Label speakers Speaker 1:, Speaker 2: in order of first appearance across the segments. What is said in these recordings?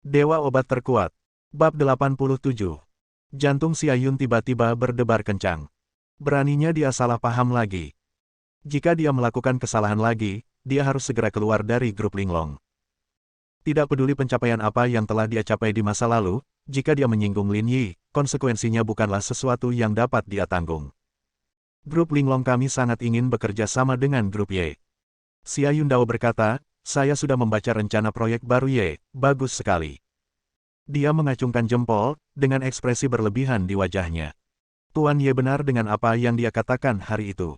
Speaker 1: Dewa Obat Terkuat. Bab 87. Jantung Xia Yun tiba-tiba berdebar kencang. Beraninya dia salah paham lagi. Jika dia melakukan kesalahan lagi, dia harus segera keluar dari grup Linglong. Tidak peduli pencapaian apa yang telah dia capai di masa lalu, jika dia menyinggung Lin Yi, konsekuensinya bukanlah sesuatu yang dapat dia tanggung. Grup Linglong kami sangat ingin bekerja sama dengan grup Ye. Xia Yun Dao berkata, saya sudah membaca rencana proyek baru Ye, bagus sekali. Dia mengacungkan jempol, dengan ekspresi berlebihan di wajahnya. Tuan Ye benar dengan apa yang dia katakan hari itu.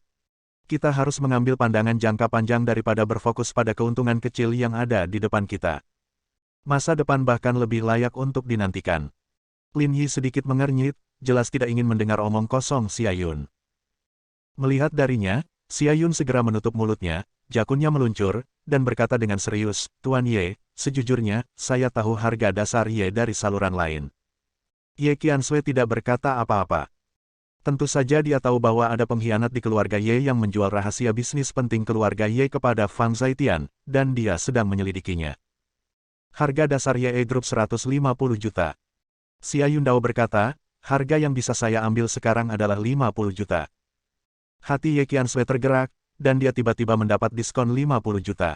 Speaker 1: Kita harus mengambil pandangan jangka panjang daripada berfokus pada keuntungan kecil yang ada di depan kita. Masa depan bahkan lebih layak untuk dinantikan. Lin Yi sedikit mengernyit, jelas tidak ingin mendengar omong kosong Xia Yun. Melihat darinya, Xia Yun segera menutup mulutnya, jakunnya meluncur, dan berkata dengan serius, Tuan Ye, sejujurnya, saya tahu harga dasar Ye dari saluran lain. Ye Qiansui tidak berkata apa-apa. Tentu saja dia tahu bahwa ada pengkhianat di keluarga Ye yang menjual rahasia bisnis penting keluarga Ye kepada Fang Zaitian, dan dia sedang menyelidikinya. Harga dasar Ye Group 150 juta. Xia Yun Dao berkata, harga yang bisa saya ambil sekarang adalah 50 juta. Hati Ye Qiansui tergerak, dan dia tiba-tiba mendapat diskon 50 juta.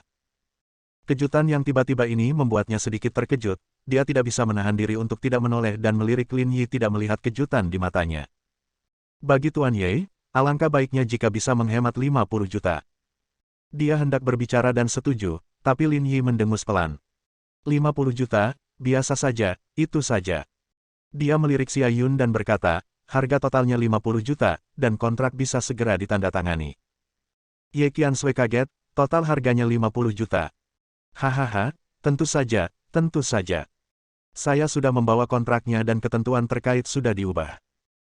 Speaker 1: Kejutan yang tiba-tiba ini membuatnya sedikit terkejut, dia tidak bisa menahan diri untuk tidak menoleh dan melirik Lin Yi tidak melihat kejutan di matanya. Bagi Tuan Ye, alangkah baiknya jika bisa menghemat 50 juta. Dia hendak berbicara dan setuju, tapi Lin Yi mendengus pelan. 50 juta, biasa saja, itu saja. Dia melirik Xia Yun dan berkata, harga totalnya 50 juta, dan kontrak bisa segera ditandatangani. Ye Qiansui kaget, total harganya 50 juta. Hahaha, tentu saja, tentu saja. Saya sudah membawa kontraknya dan ketentuan terkait sudah diubah.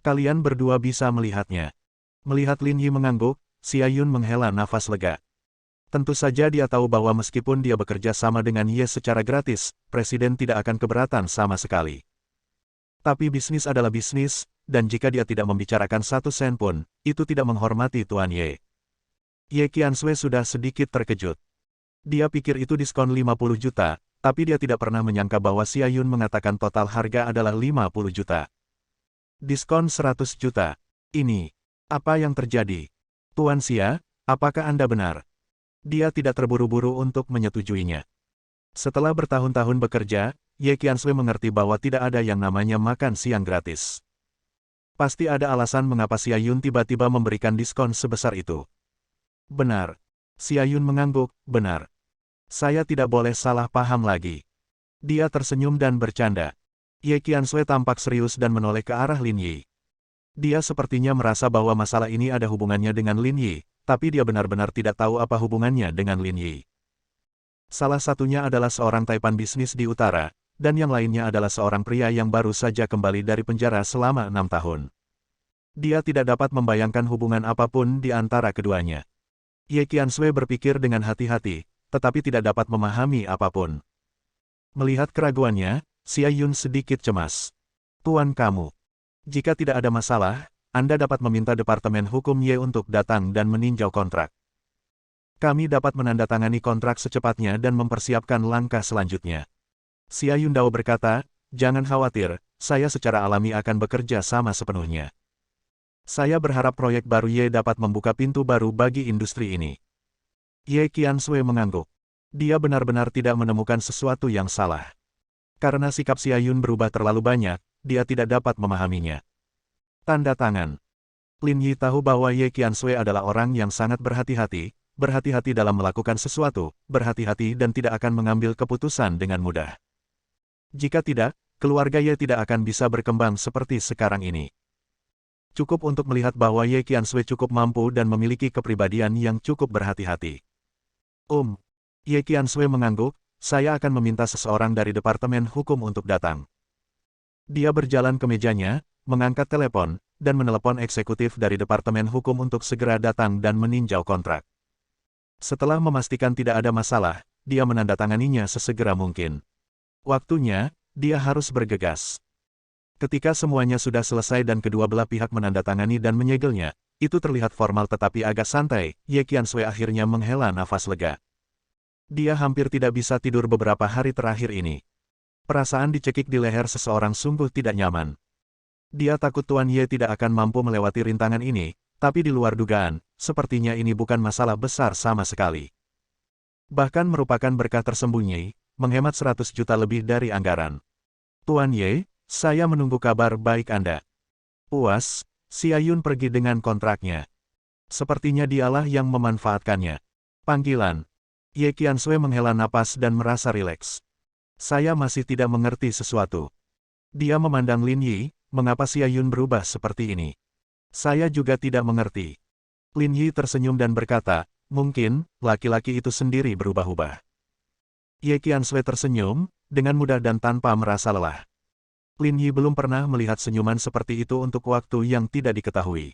Speaker 1: Kalian berdua bisa melihatnya. Melihat Lin Yi mengangguk, Xia Yun menghela nafas lega. Tentu saja dia tahu bahwa meskipun dia bekerja sama dengan Ye secara gratis, Presiden tidak akan keberatan sama sekali. Tapi bisnis adalah bisnis, dan jika dia tidak membicarakan satu sen pun, itu tidak menghormati Tuan Ye. Ye Qiansui sudah sedikit terkejut. Dia pikir itu diskon 50 juta, tapi dia tidak pernah menyangka bahwa Xia Yun mengatakan total harga adalah 50 juta. Diskon 100 juta. Ini, apa yang terjadi? Tuan Xia, apakah Anda benar? Dia tidak terburu-buru untuk menyetujuinya. Setelah bertahun-tahun bekerja, Ye Qiansui mengerti bahwa tidak ada yang namanya makan siang gratis. Pasti ada alasan mengapa Xia Yun tiba-tiba memberikan diskon sebesar itu. Benar. Xia Yun mengangguk, benar. Saya tidak boleh salah paham lagi. Dia tersenyum dan bercanda. Ye Qiansui tampak serius dan menoleh ke arah Lin Yi. Dia sepertinya merasa bahwa masalah ini ada hubungannya dengan Lin Yi, tapi dia benar-benar tidak tahu apa hubungannya dengan Lin Yi. Salah satunya adalah seorang taipan bisnis di utara, dan yang lainnya adalah seorang pria yang baru saja kembali dari penjara selama 6 tahun. Dia tidak dapat membayangkan hubungan apapun di antara keduanya. Ye Qiansui berpikir dengan hati-hati, tetapi tidak dapat memahami apapun. Melihat keraguannya, Xia Yun sedikit cemas. Tuan kamu, jika tidak ada masalah, Anda dapat meminta Departemen Hukum Ye untuk datang dan meninjau kontrak. Kami dapat menandatangani kontrak secepatnya dan mempersiapkan langkah selanjutnya. Xia Yun Dao berkata, jangan khawatir, saya secara alami akan bekerja sama sepenuhnya. Saya berharap proyek baru Ye dapat membuka pintu baru bagi industri ini. Ye Qiansui mengangguk. Dia benar-benar tidak menemukan sesuatu yang salah. Karena sikap Xia Yun berubah terlalu banyak, dia tidak dapat memahaminya. Tanda tangan. Lin Yi tahu bahwa Ye Qiansui adalah orang yang sangat berhati-hati dalam melakukan sesuatu, berhati-hati dan tidak akan mengambil keputusan dengan mudah. Jika tidak, keluarga Ye tidak akan bisa berkembang seperti sekarang ini. Cukup untuk melihat bahwa Ye Qiansui cukup mampu dan memiliki kepribadian yang cukup berhati-hati. Ye Qiansui mengangguk, saya akan meminta seseorang dari Departemen Hukum untuk datang. Dia berjalan ke mejanya, mengangkat telepon, dan menelepon eksekutif dari Departemen Hukum untuk segera datang dan meninjau kontrak. Setelah memastikan tidak ada masalah, dia menandatanganinya sesegera mungkin. Waktunya, dia harus bergegas. Ketika semuanya sudah selesai dan kedua belah pihak menandatangani dan menyegelnya, itu terlihat formal tetapi agak santai, Ye Qiansui akhirnya menghela nafas lega. Dia hampir tidak bisa tidur beberapa hari terakhir ini. Perasaan dicekik di leher seseorang sungguh tidak nyaman. Dia takut Tuan Ye tidak akan mampu melewati rintangan ini, tapi di luar dugaan, sepertinya ini bukan masalah besar sama sekali. Bahkan merupakan berkah tersembunyi, menghemat 100 juta lebih dari anggaran. Tuan Ye, saya menunggu kabar baik Anda. Puas, Xia Yun pergi dengan kontraknya. Sepertinya dialah yang memanfaatkannya. Panggilan. Ye Qiansui menghela napas dan merasa rileks. Saya masih tidak mengerti sesuatu. Dia memandang Lin Yi, mengapa Xia Yun berubah seperti ini? Saya juga tidak mengerti. Lin Yi tersenyum dan berkata, mungkin, laki-laki itu sendiri berubah-ubah. Ye Qiansui tersenyum, dengan mudah dan tanpa merasa lelah. Lin Yi belum pernah melihat senyuman seperti itu untuk waktu yang tidak diketahui.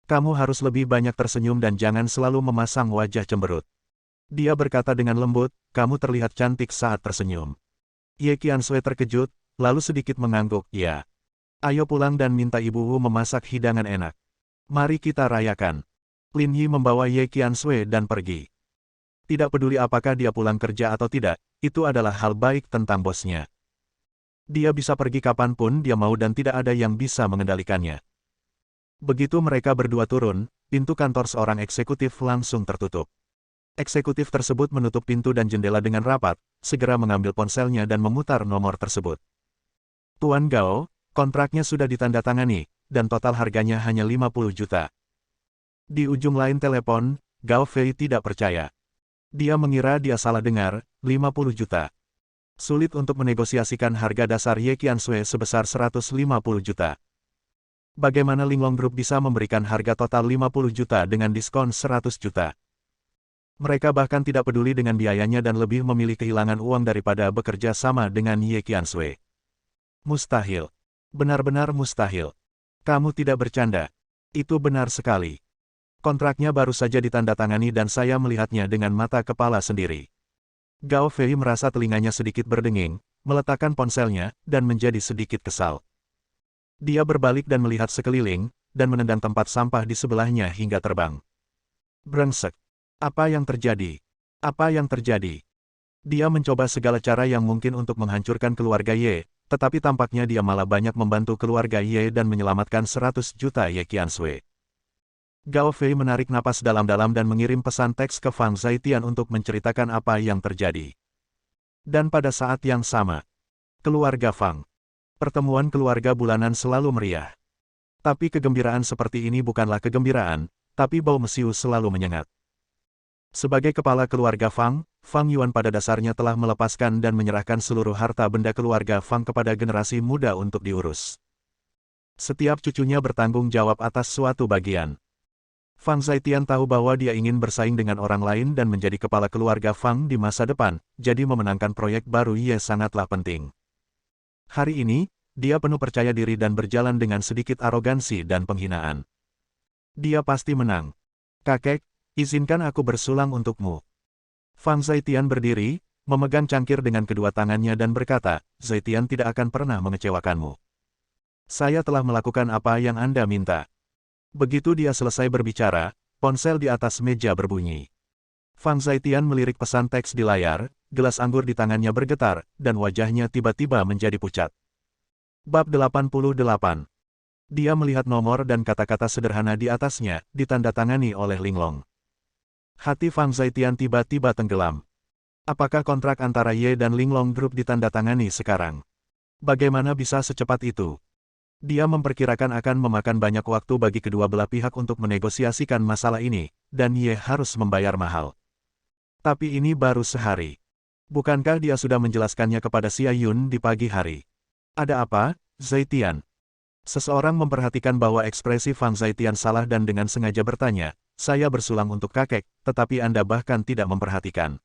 Speaker 1: Kamu harus lebih banyak tersenyum dan jangan selalu memasang wajah cemberut. Dia berkata dengan lembut, kamu terlihat cantik saat tersenyum. Ye Qiansui terkejut, lalu sedikit mengangguk, ya. Ayo pulang dan minta ibumu memasak hidangan enak. Mari kita rayakan. Lin Yi membawa Ye Qiansui dan pergi. Tidak peduli apakah dia pulang kerja atau tidak, itu adalah hal baik tentang bosnya. Dia bisa pergi kapanpun dia mau dan tidak ada yang bisa mengendalikannya. Begitu mereka berdua turun, pintu kantor seorang eksekutif langsung tertutup. Eksekutif tersebut menutup pintu dan jendela dengan rapat, segera mengambil ponselnya dan memutar nomor tersebut. Tuan Gao, kontraknya sudah ditandatangani, dan total harganya hanya 50 juta. Di ujung lain telepon, Gao Fei tidak percaya. Dia mengira dia salah dengar, 50 juta. Sulit untuk menegosiasikan harga dasar Ye Qiansui sebesar 150 juta. Bagaimana Linglong Group bisa memberikan harga total 50 juta dengan diskon 100 juta? Mereka bahkan tidak peduli dengan biayanya dan lebih memilih kehilangan uang daripada bekerja sama dengan Ye Qiansui. Mustahil. Benar-benar mustahil. Kamu tidak bercanda. Itu benar sekali. Kontraknya baru saja ditandatangani dan saya melihatnya dengan mata kepala sendiri. Gao Fei merasa telinganya sedikit berdenging, meletakkan ponselnya, dan menjadi sedikit kesal. Dia berbalik dan melihat sekeliling, dan menendang tempat sampah di sebelahnya hingga terbang. Brengsek. Apa yang terjadi? Apa yang terjadi? Dia mencoba segala cara yang mungkin untuk menghancurkan keluarga Ye, tetapi tampaknya dia malah banyak membantu keluarga Ye dan menyelamatkan 100 juta Ye Qiansui. Gao Fei menarik napas dalam-dalam dan mengirim pesan teks ke Fang Zaitian untuk menceritakan apa yang terjadi. Dan pada saat yang sama, keluarga Fang. Pertemuan keluarga bulanan selalu meriah. Tapi kegembiraan seperti ini bukanlah kegembiraan, tapi bau mesiu selalu menyengat. Sebagai kepala keluarga Fang, Fang Yuan pada dasarnya telah melepaskan dan menyerahkan seluruh harta benda keluarga Fang kepada generasi muda untuk diurus. Setiap cucunya bertanggung jawab atas suatu bagian. Fang Zaitian tahu bahwa dia ingin bersaing dengan orang lain dan menjadi kepala keluarga Fang di masa depan, jadi memenangkan proyek baru Ye sangatlah penting. Hari ini, dia penuh percaya diri dan berjalan dengan sedikit arogansi dan penghinaan. Dia pasti menang. Kakek, izinkan aku bersulang untukmu. Fang Zaitian berdiri, memegang cangkir dengan kedua tangannya dan berkata, Zaitian tidak akan pernah mengecewakanmu. Saya telah melakukan apa yang Anda minta. Begitu dia selesai berbicara, ponsel di atas meja berbunyi. Fang Zaitian melirik pesan teks di layar, gelas anggur di tangannya bergetar, dan wajahnya tiba-tiba menjadi pucat. Bab 88. Dia melihat nomor dan kata-kata sederhana di atasnya, ditandatangani oleh Linglong. Hati Fang Zaitian tiba-tiba tenggelam. Apakah kontrak antara Ye dan Linglong Group ditandatangani sekarang? Bagaimana bisa secepat itu? Dia memperkirakan akan memakan banyak waktu bagi kedua belah pihak untuk menegosiasikan masalah ini, dan Ye harus membayar mahal. Tapi ini baru sehari. Bukankah dia sudah menjelaskannya kepada Xia Yun di pagi hari? Ada apa, Zaitian? Seseorang memperhatikan bahwa ekspresi Fang Zaitian salah dan dengan sengaja bertanya, saya bersulang untuk kakek, tetapi Anda bahkan tidak memperhatikan.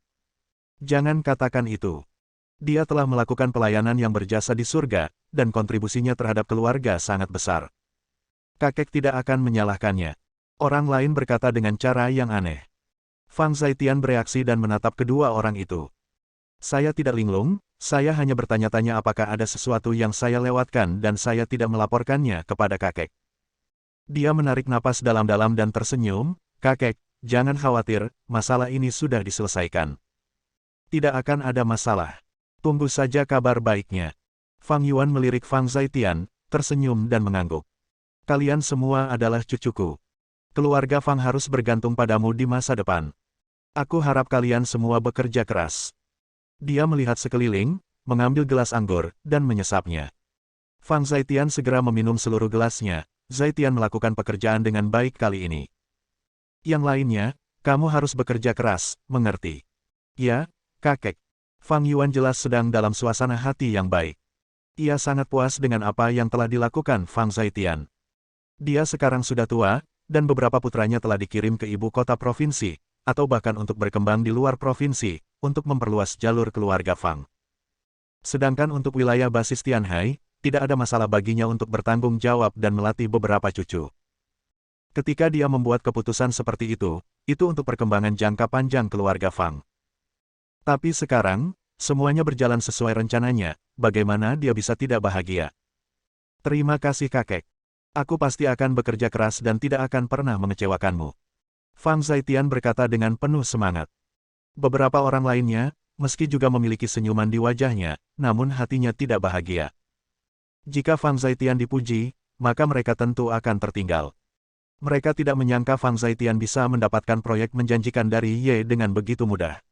Speaker 1: Jangan katakan itu. Dia telah melakukan pelayanan yang berjasa di surga, dan kontribusinya terhadap keluarga sangat besar. Kakek tidak akan menyalahkannya. Orang lain berkata dengan cara yang aneh. Fang Zaitian bereaksi dan menatap kedua orang itu. Saya tidak linglung, saya hanya bertanya-tanya apakah ada sesuatu yang saya lewatkan dan saya tidak melaporkannya kepada kakek. Dia menarik napas dalam-dalam dan tersenyum, kakek, jangan khawatir, masalah ini sudah diselesaikan. Tidak akan ada masalah. Tunggu saja kabar baiknya. Fang Yuan melirik Fang Zaitian, tersenyum dan mengangguk. Kalian semua adalah cucuku. Keluarga Fang harus bergantung padamu di masa depan. Aku harap kalian semua bekerja keras. Dia melihat sekeliling, mengambil gelas anggur, dan menyesapnya. Fang Zaitian segera meminum seluruh gelasnya. Zaitian melakukan pekerjaan dengan baik kali ini. Yang lainnya, kamu harus bekerja keras, mengerti? Ya, kakek. Fang Yuan jelas sedang dalam suasana hati yang baik. Ia sangat puas dengan apa yang telah dilakukan Fang Zaitian. Dia sekarang sudah tua, dan beberapa putranya telah dikirim ke ibu kota provinsi, atau bahkan untuk berkembang di luar provinsi, untuk memperluas jalur keluarga Fang. Sedangkan untuk wilayah basis Tianhai, tidak ada masalah baginya untuk bertanggung jawab dan melatih beberapa cucu. Ketika dia membuat keputusan seperti itu untuk perkembangan jangka panjang keluarga Fang. Tapi sekarang, semuanya berjalan sesuai rencananya, bagaimana dia bisa tidak bahagia? Terima kasih kakek. Aku pasti akan bekerja keras dan tidak akan pernah mengecewakanmu. Fang Zaitian berkata dengan penuh semangat. Beberapa orang lainnya, meski juga memiliki senyuman di wajahnya, namun hatinya tidak bahagia. Jika Fang Zaitian dipuji, maka mereka tentu akan tertinggal. Mereka tidak menyangka Fang Zaitian bisa mendapatkan proyek menjanjikan dari Ye dengan begitu mudah.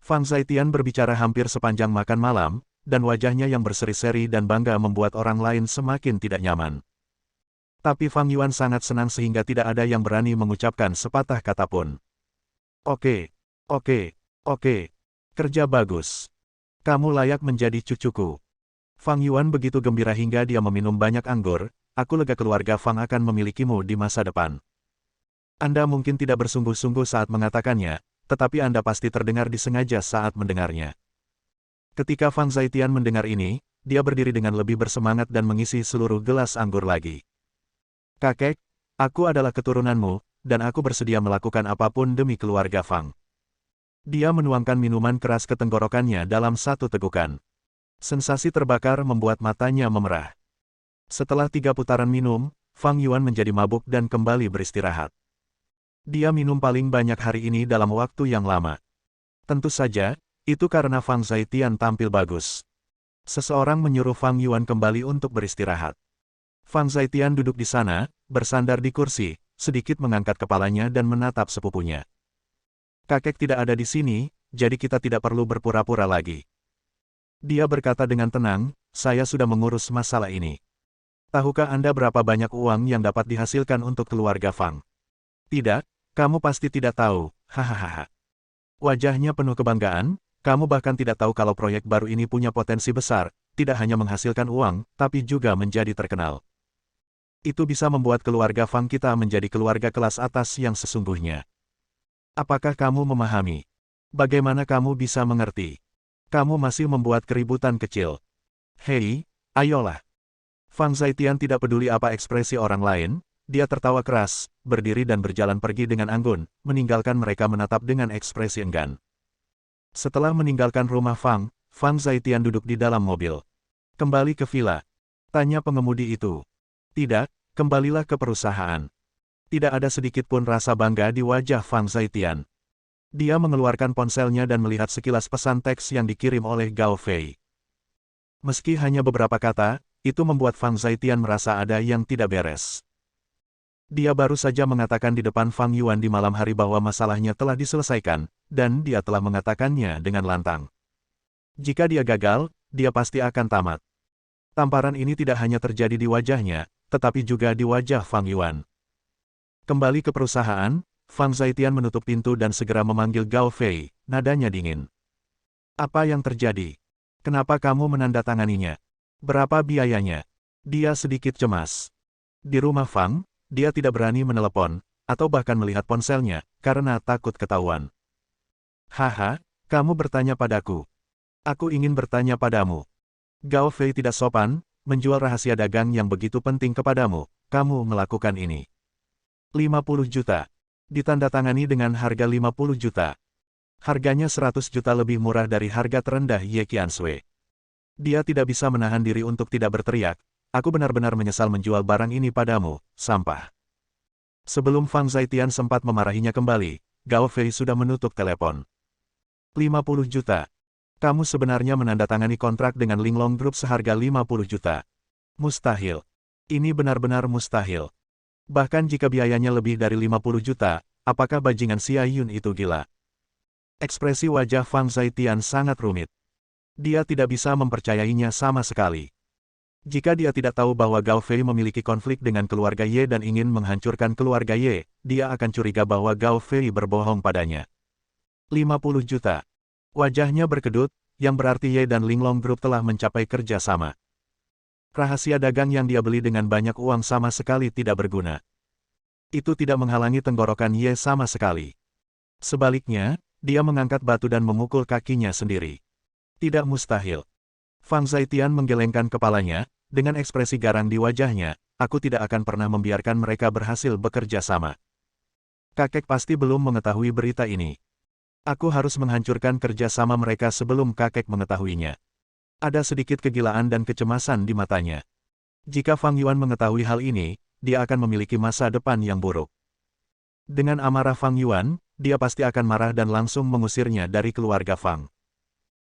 Speaker 1: Fang Zaitian berbicara hampir sepanjang makan malam, dan wajahnya yang berseri-seri dan bangga membuat orang lain semakin tidak nyaman. Tapi Fang Yuan sangat senang sehingga tidak ada yang berani mengucapkan sepatah kata pun. Oke, kerja bagus. Kamu layak menjadi cucuku. Fang Yuan begitu gembira hingga dia meminum banyak anggur, aku lega keluarga Fang akan memilikimu di masa depan. Anda mungkin tidak bersungguh-sungguh saat mengatakannya, tetapi Anda pasti terdengar disengaja saat mendengarnya. Ketika Fang Zaitian mendengar ini, dia berdiri dengan lebih bersemangat dan mengisi seluruh gelas anggur lagi. Kakek, aku adalah keturunanmu, dan aku bersedia melakukan apapun demi keluarga Fang. Dia menuangkan minuman keras ke tenggorokannya dalam satu tegukan. Sensasi terbakar membuat matanya memerah. Setelah 3 putaran minum, Fang Yuan menjadi mabuk dan kembali beristirahat. Dia minum paling banyak hari ini dalam waktu yang lama. Tentu saja, itu karena Fang Zaitian tampil bagus. Seseorang menyuruh Fang Yuan kembali untuk beristirahat. Fang Zaitian duduk di sana, bersandar di kursi, sedikit mengangkat kepalanya dan menatap sepupunya. Kakek tidak ada di sini, jadi kita tidak perlu berpura-pura lagi. Dia berkata dengan tenang, saya sudah mengurus masalah ini. Tahukah Anda berapa banyak uang yang dapat dihasilkan untuk keluarga Fang? Tidak, kamu pasti tidak tahu, hahaha. Wajahnya penuh kebanggaan, kamu bahkan tidak tahu kalau proyek baru ini punya potensi besar, tidak hanya menghasilkan uang, tapi juga menjadi terkenal. Itu bisa membuat keluarga Fang kita menjadi keluarga kelas atas yang sesungguhnya. Apakah kamu memahami? Bagaimana kamu bisa mengerti? Kamu masih membuat keributan kecil. Hei, ayolah. Fang Zaitian tidak peduli apa ekspresi orang lain, dia tertawa keras, berdiri dan berjalan pergi dengan anggun, meninggalkan mereka menatap dengan ekspresi enggan. Setelah meninggalkan rumah Fang Zaitian duduk di dalam mobil. Kembali ke villa. Tanya pengemudi itu. Tidak, kembalilah ke perusahaan. Tidak ada sedikit pun rasa bangga di wajah Fang Zaitian. Dia mengeluarkan ponselnya dan melihat sekilas pesan teks yang dikirim oleh Gao Fei. Meski hanya beberapa kata, itu membuat Fang Zaitian merasa ada yang tidak beres. Dia baru saja mengatakan di depan Fang Yuan di malam hari bahwa masalahnya telah diselesaikan, dan dia telah mengatakannya dengan lantang. Jika dia gagal, dia pasti akan tamat. Tamparan ini tidak hanya terjadi di wajahnya, tetapi juga di wajah Fang Yuan. Kembali ke perusahaan, Fang Zaitian menutup pintu dan segera memanggil Gao Fei, nadanya dingin. Apa yang terjadi? Kenapa kamu menandatanganinya? Berapa biayanya? Dia sedikit cemas. Di rumah Fang, dia tidak berani menelepon, atau bahkan melihat ponselnya, karena takut ketahuan. Haha, kamu bertanya padaku. Aku ingin bertanya padamu. Gao Fei tidak sopan, menjual rahasia dagang yang begitu penting kepadamu, kamu melakukan ini. 50 juta. Ditandatangani dengan harga 50 juta. Harganya 100 juta lebih murah dari harga terendah Ye Qiansui. Dia tidak bisa menahan diri untuk tidak berteriak, aku benar-benar menyesal menjual barang ini padamu, sampah. Sebelum Fang Zaitian sempat memarahinya kembali, Gao Fei sudah menutup telepon. 50 juta. Kamu sebenarnya menandatangani kontrak dengan Linglong Group seharga 50 juta. Mustahil. Ini benar-benar mustahil. Bahkan jika biayanya lebih dari 50 juta, apakah bajingan Xia Yun itu gila? Ekspresi wajah Fang Zhaitian sangat rumit. Dia tidak bisa mempercayainya sama sekali. Jika dia tidak tahu bahwa Gao Fei memiliki konflik dengan keluarga Ye dan ingin menghancurkan keluarga Ye, dia akan curiga bahwa Gao Fei berbohong padanya. 50 juta. Wajahnya berkedut, yang berarti Ye dan Linglong Group telah mencapai kerja sama. Rahasia dagang yang dia beli dengan banyak uang sama sekali tidak berguna. Itu tidak menghalangi tenggorokan Ye sama sekali. Sebaliknya, dia mengangkat batu dan memukul kakinya sendiri. Tidak mustahil. Fang Zhaitian menggelengkan kepalanya, dengan ekspresi garang di wajahnya, aku tidak akan pernah membiarkan mereka berhasil bekerja sama. Kakek pasti belum mengetahui berita ini. Aku harus menghancurkan kerja sama mereka sebelum kakek mengetahuinya. Ada sedikit kegilaan dan kecemasan di matanya. Jika Fang Yuan mengetahui hal ini, dia akan memiliki masa depan yang buruk. Dengan amarah Fang Yuan, dia pasti akan marah dan langsung mengusirnya dari keluarga Fang.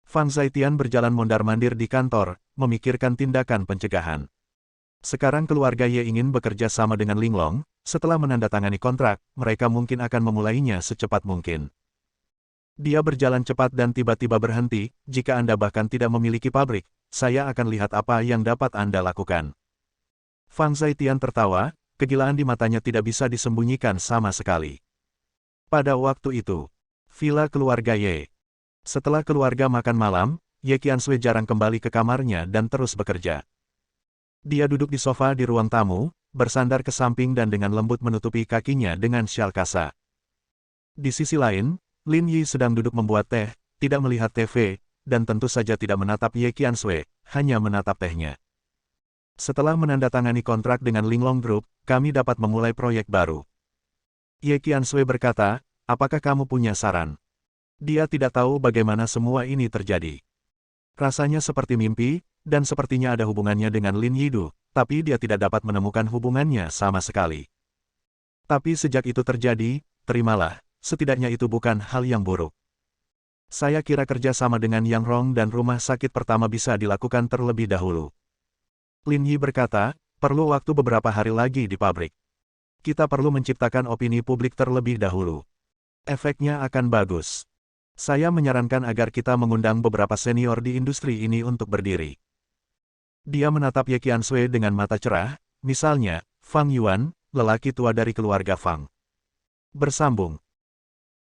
Speaker 1: Fang Zhaitian berjalan mondar-mandir di kantor, memikirkan tindakan pencegahan. Sekarang keluarga Ye ingin bekerja sama dengan Linglong, setelah menandatangani kontrak, mereka mungkin akan memulainya secepat mungkin. Dia berjalan cepat dan tiba-tiba berhenti, jika Anda bahkan tidak memiliki pabrik, saya akan lihat apa yang dapat Anda lakukan. Fang Zhaitian tertawa, kegilaan di matanya tidak bisa disembunyikan sama sekali. Pada waktu itu, villa keluarga Ye. Setelah keluarga makan malam, Ye Qiansui jarang kembali ke kamarnya dan terus bekerja. Dia duduk di sofa di ruang tamu, bersandar ke samping dan dengan lembut menutupi kakinya dengan syal kasa. Di sisi lain, Lin Yi sedang duduk membuat teh, tidak melihat TV, dan tentu saja tidak menatap Ye Qiansui, hanya menatap tehnya. Setelah menandatangani kontrak dengan Linglong Group, kami dapat memulai proyek baru. Ye Qiansui berkata, apakah kamu punya saran? Dia tidak tahu bagaimana semua ini terjadi. Rasanya seperti mimpi, dan sepertinya ada hubungannya dengan Lin Yidu, tapi dia tidak dapat menemukan hubungannya sama sekali. Tapi sejak itu terjadi, terimalah, setidaknya itu bukan hal yang buruk. Saya kira kerja sama dengan Yang Rong dan rumah sakit pertama bisa dilakukan terlebih dahulu. Lin Yi berkata, perlu waktu beberapa hari lagi di pabrik. Kita perlu menciptakan opini publik terlebih dahulu. Efeknya akan bagus. Saya menyarankan agar kita mengundang beberapa senior di industri ini untuk berdiri. Dia menatap Ye Qiansui dengan mata cerah, misalnya, Fang Yuan, lelaki tua dari keluarga Fang. Bersambung.